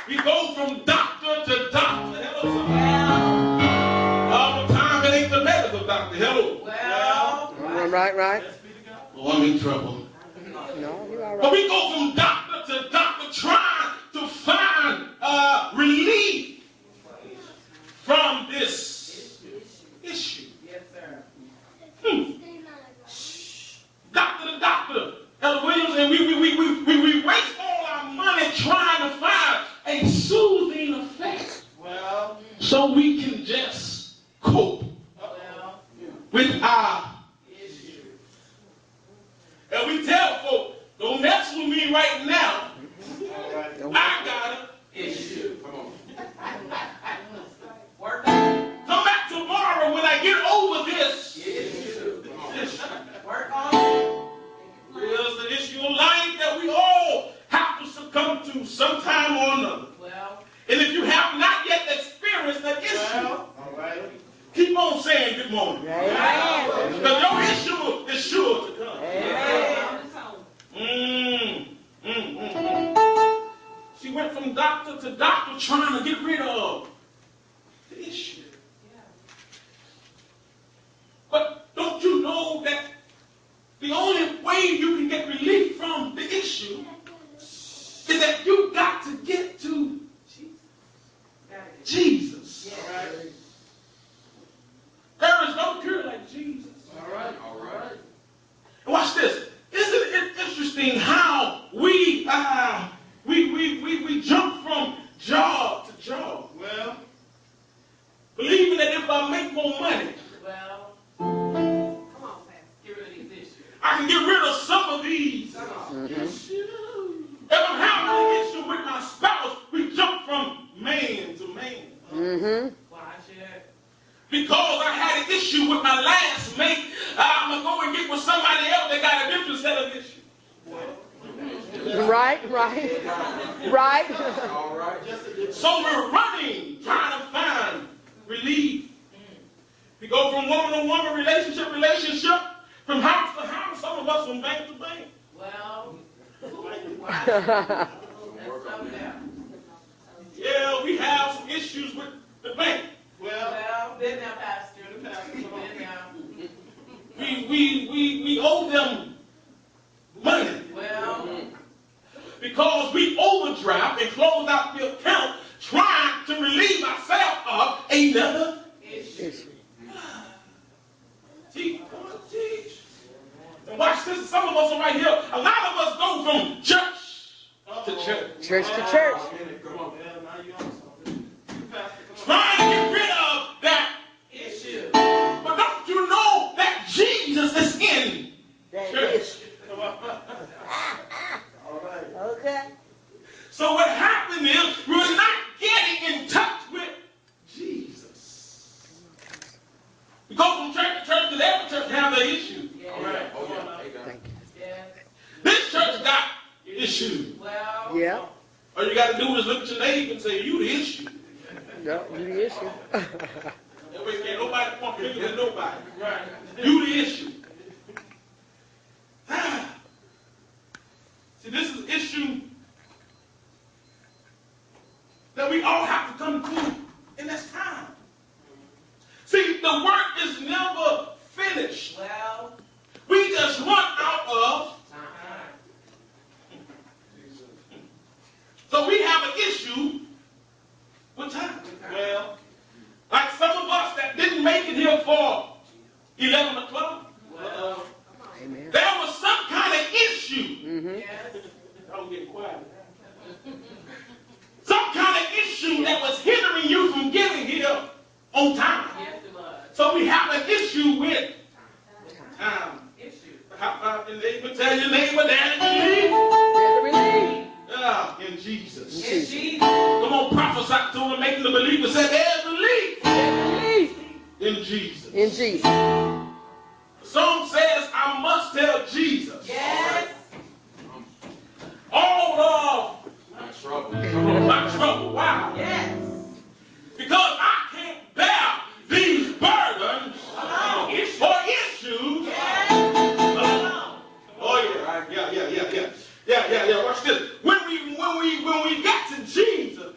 We go from doctor to doctor. Hello, somebody. All the time it ain't the medical doctor. Hello. Right. Oh, I'm in trouble. No, you're all right. But we go from doctor to doctor trying to find relief from this issue. Yes, sir. Doctor to doctor, Elder Williams, and we waste all our money trying to find a soothing effect. Well, so we can just cope with our issue. And we tell folks, don't mess with me right now. I got an issue. Come on. work on. Come back tomorrow when I get over this issue. Work on. There's the issue of life that we all have to succumb to sometime or another. Well, And if you have not yet experienced that issue, all right. keep on saying good morning. Because your issue is sure to come. She went from doctor to doctor trying to get rid of the issue. But don't you know that the only way you can get relief from the issue is that you got to get to Jesus. There is no cure like Jesus. All right. And watch this. Isn't it interesting how we jump from job to job? Well, Believing that if I make more money, come on, Pastor. Get rid of these issues. I can get rid of some of these issues. If I'm having an issue with my spouse, we jump from man to man. Watch it. Because I had an issue with my last mate, I'm going to go and get with somebody else that got a different set of issues. Right. All right. So we're running, trying to find relief. We go from woman to woman, relationship, from house to house, some of us from bank to bank. Well, watch it. That's so there. Yeah, we have some issues with the bank. Well, been there, Pastor. Been there. We owe them money. Well, because we overdraft and close out the account trying to relieve ourselves of another issue. Teach. And watch this. Some of us are right here. A lot of us go from church to church. Church to church. Come on. Trying to get rid of that issue. But don't you know that Jesus is in church? Come on. Okay. So what happened is we're not getting in touch with Jesus. We go from church to church because every church has an issue. Yeah. All right. Thank you. yes. This church got issues. Well, Yeah. All you got to do is look at your neighbor and say, you the issue. No, you the issue. That way can't nobody point fingers at nobody. Right. You the issue. See, this is an issue that we all have to come to in this time. See, the work is never finished. well, We just run out of time. So we have an issue with time. Well, like some of us that didn't make it here for 11 o'clock. well, Amen. There was some kind of issue. yes. I'm getting quiet. Some kind of issue that was hindering you from getting here on time. Yes, it was. So we have an issue with time. Issue. How about the neighbor? Tell your neighbor that believe. There's a relief. Yeah, in Jesus. It's Jesus. Come on, prophesy to him, making the believer say there's belief There's a relief. in Jesus. In Jesus. The song says, I must tell Jesus. Yes. All of my trouble. Wow. Yes. Because I can't bear these burdens or issues alone. Oh yeah. Yeah. Watch this. When we get to Jesus,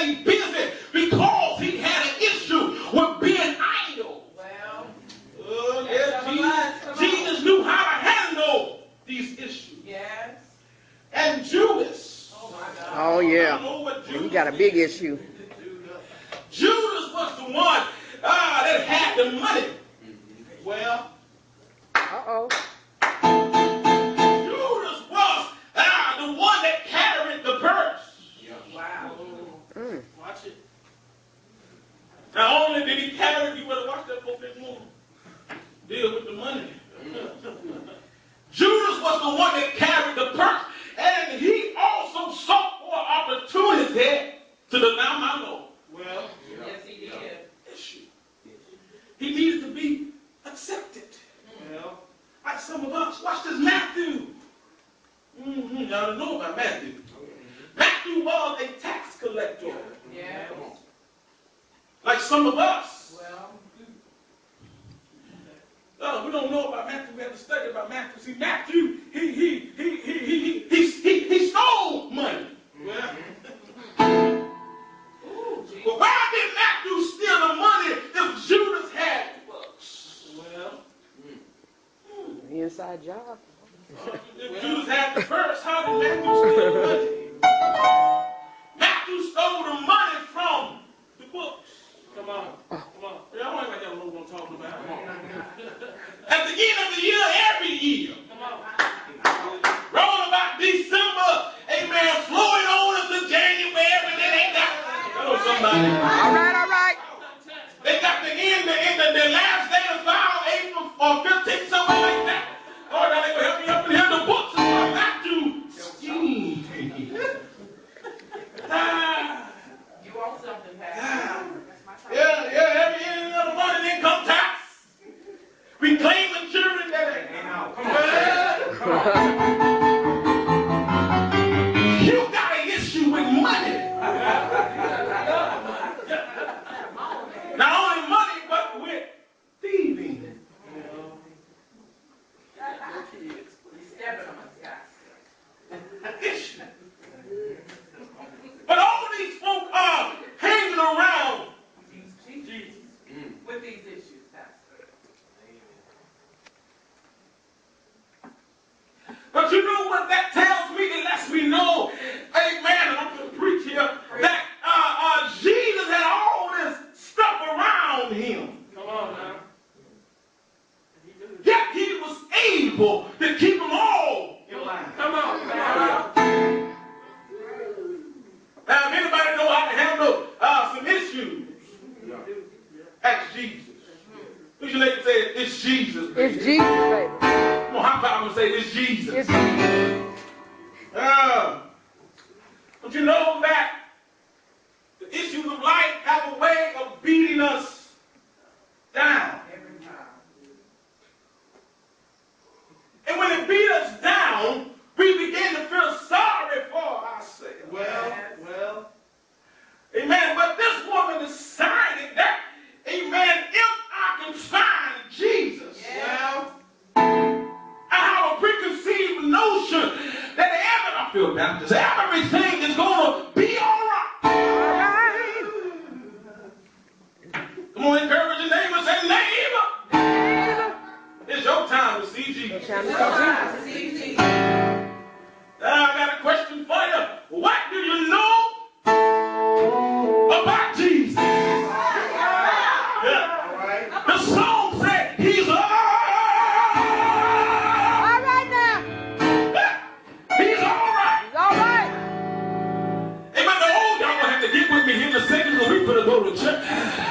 stay busy because he had an issue with being idle. Well, Jesus knew how to handle these issues. yes. And Judas. Oh, my God. Oh, I yeah. don't know what He Judas got a big issue. Judas was the one that had the money. Well, Uh-oh. Judas was the one that carried the purse. Wow. Watch it. Not only did he carry it, you better watch that for this movie. Deal with the money. Judas was the one that carried the purse, and he also sought for an opportunity to deny my Lord. Well, Yes, he did. issue. He needed to be accepted. Well, like some of us. Watch this, Matthew. Y'all don't know about Matthew. Matthew was a tax collector. Yes. Like some of us. Well, We don't know about Matthew. We have to study about Matthew. See, Matthew, he stole money. Well, but why did Matthew steal the money if Judas had the books? Well, Inside job. if Judas had the purse, how did Matthew steal the money? Matthew stole the money from the books. Come on. Y'all ain't like y'all know what I'm talking about. Come on. At the end of the year, every year. Come on. Roll about December, amen, flowing on into January, and then they got, hello somebody. All right. They got the end, the last day of file, April or 15th, something like that. Lord, now they will help me up in here. The books are going back to scheme. you owe something, Pastor. Yeah, every end of the month and income tax. We claim the children that you got an issue with money. Not only money, but with thieving. Stepping on us, guys. Issue. But all these folk are hanging around Jesus. With these issues, Pastor. But you know what that tells me? It lets me know, amen, and I'm going to preach here, that Jesus had all this stuff around him. Come on now. Yet he was able to keep them all in line. Come on. Now, if anybody know how to handle some issues, ask Jesus. Who's your lady say, it's Jesus, baby. It's Jesus, baby. Come on, high five and say, it's Jesus. It's Jesus. Don't you know that the issues of life have a way of beating us down? Every time. And when it beat us down, we begin to feel sorry for ourselves. Well. Amen. But this woman decided that, amen, if I can find Jesus, well, I have a preconceived notion that I feel Baptist, everything is going to be all right. Come on, encourage your neighbor, say, neighbor, it's your time to see Jesus. Time to see Jesus. I got a question for you. What do you know about Jesus? Yeah. The song said he's all right now. He's all right. He's all right. Amen. The old y'all gonna have to get with me here in a second because we gonna go to church.